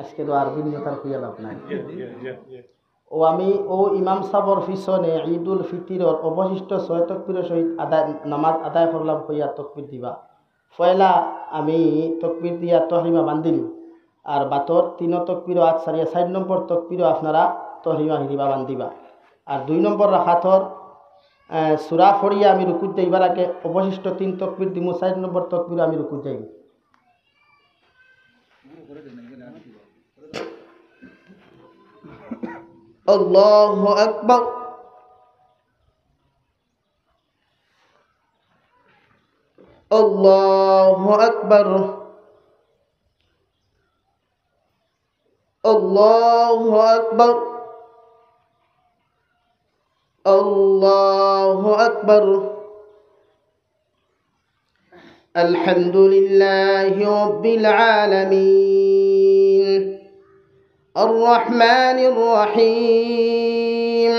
আজকে তো আর ভিন্নতার খুঁজে লাভ নাই। আমি ইমাম সাবর পিছনে ঈদুল ফিতরের অবশিষ্ট 6 তকবীরের সহিত নামাজ আদায় করলাম হইয়া তকবীর দিবা। পয়লা আমি তকবীর দিয়া তহরিমা বান্ধিলি, আর বাতর 3 তকবীরও আজ সারিয়া 4 নম্বর তকবীরও আপনারা তহরিমা হিরিবা বান্ধিবা। আর 2 নম্বর রাখাতর সূরা ফড়িয়া আমি রুকুত যাইবার আগে অবশিষ্ট 3 তকবীর দিমু, 4 নম্বর তকবীর আমি রুকুত যাইব। আল্লাহু আকবার। আল্লাহু আকবার। আল্লাহু আকবার। আল্লাহু আকবার। আলহামদুলিল্লাহি রাব্বিল আলামিন আর-রাহমানির রহিম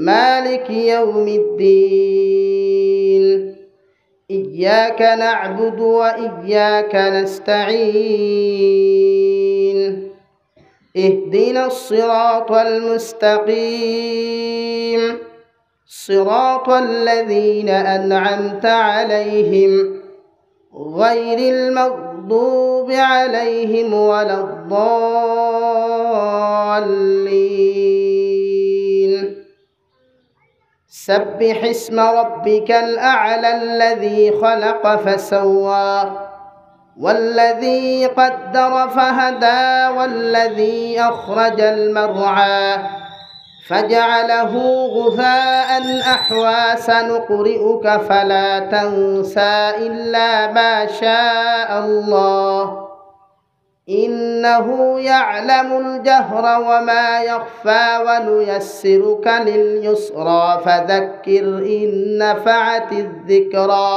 মালিকি ইয়াউমিদ্দিন ইয়্যাকা না'বুদু ওয়া ইয়্যাকা নাস্তাঈন ইহদিনাস সিরাতাল মুস্তাকিম সিরাতাল লাযীনা আন'আমতা আলাইহিম গায়রিল মাগদুবি আলাইহিম ওয়ালাদ-দাল্লিন। سبح اسم ربك الأعلى الذي خلق فسوى والذي قدر فهدى والذي أخرج المرعى فجعله غثاء أحوى سنقرئك فلا تنسى إلا ما شاء الله إنه يعلم الجهر وما يخفى ونيسرك لليسرى فذكر إن نفعت الذكرى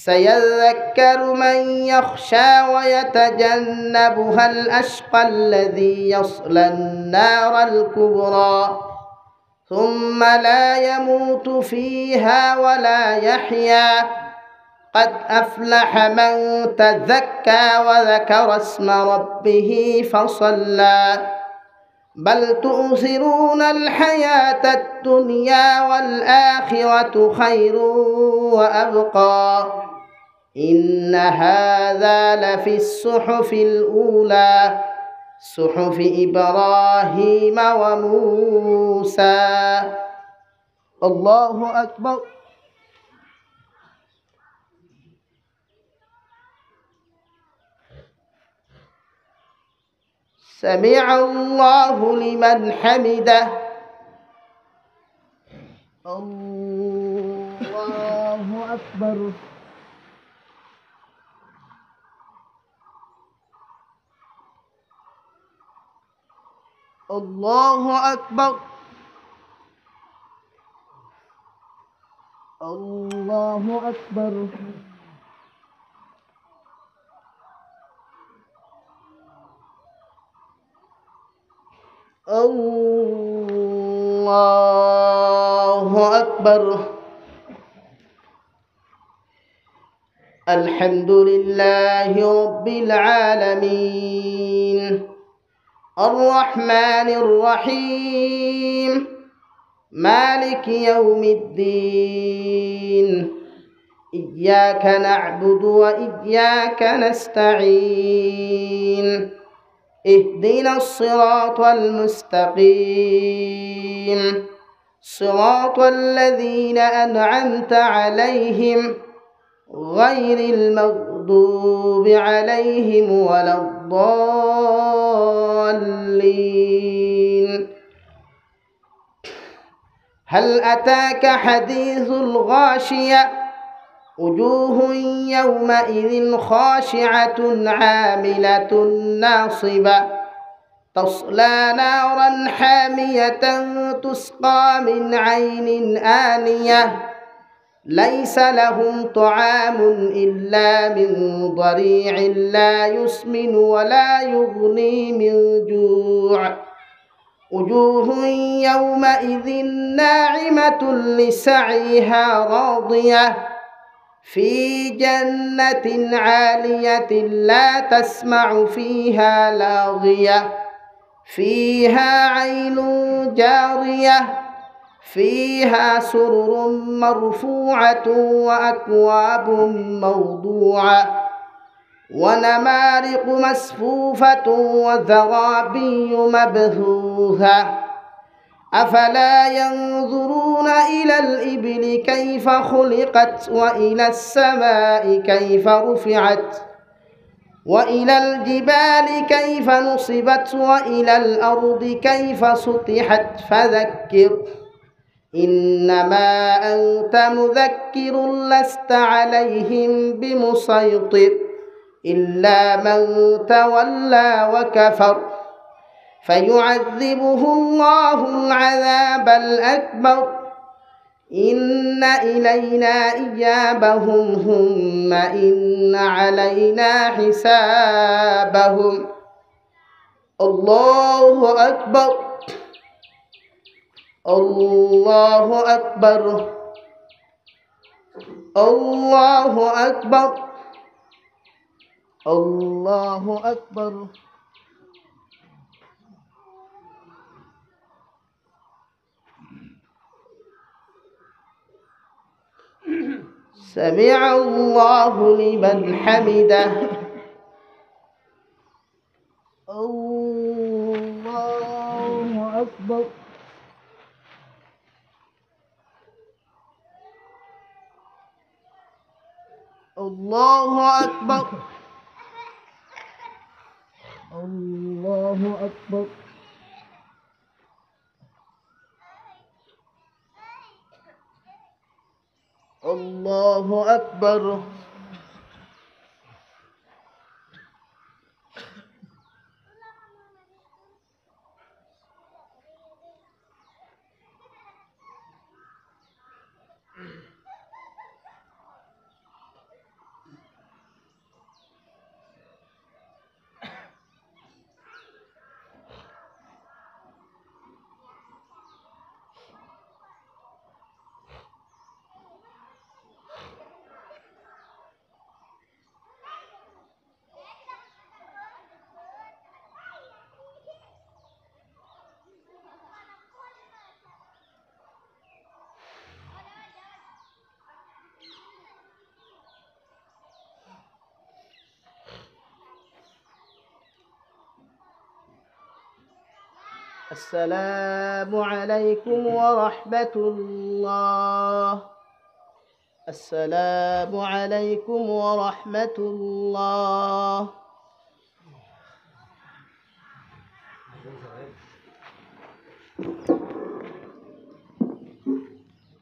سيذكر من يخشى ويتجنبها الأشقى الذي يصلى النار الكبرى ثم لا يموت فيها ولا يحيا قد أفلح من تزكى وذكر اسم ربه فصلى بل تؤثرون الحياة الدنيا والآخرة خير وأبقى إن هذا لفي الصحف الأولى صحف إبراهيم وموسى. الله أكبر. سمع الله لمن حمده. الله أكبر. الله أكبر. الله أكبر. الله أكبر. الحمد لله رب العالمين الرحمن الرحيم مالك يوم الدين إياك نعبد وإياك نستعين اهدنا الصراط المستقيم صراط الذين أنعمت عليهم غير المغضوب عليهم ولا الضالين. هل أتاك حديث الغاشية وجوه يومئذ خاشعة عاملة ناصبة تصلى نارا حامية تسقى من عين آنية ليس لهم طعام إلا من ضريع لا يسمن ولا يغني من جوع وجوه يومئذ ناعمة لسعيها راضية في جنة عالية لا تسمع فيها لاغية فيها عين جارية فيها سرر مرفوعة وأكواب موضوعة ونمارق مسفوفة وزرابي مبثوثة أفلا ينظرون إلى الإبل كيف خلقت وإلى السماء كيف رفعت وإلى الجبال كيف نصبت وإلى الأرض كيف سطحت فذكر إنما أنت مذكر لست عليهم بمسيطر إلا من تولى وكفر فيعذبه الله العذاب الأكبر إن إلينا إيابهم ثم إن علينا حسابهم. الله أكبر الله أكبر الله أكبر الله أكبر. سمع الله لمن حمده. الله أكبر. الله أكبر. الله أكبر. الله أكبر. السلام عليكم ورحمة الله. السلام عليكم ورحمة الله.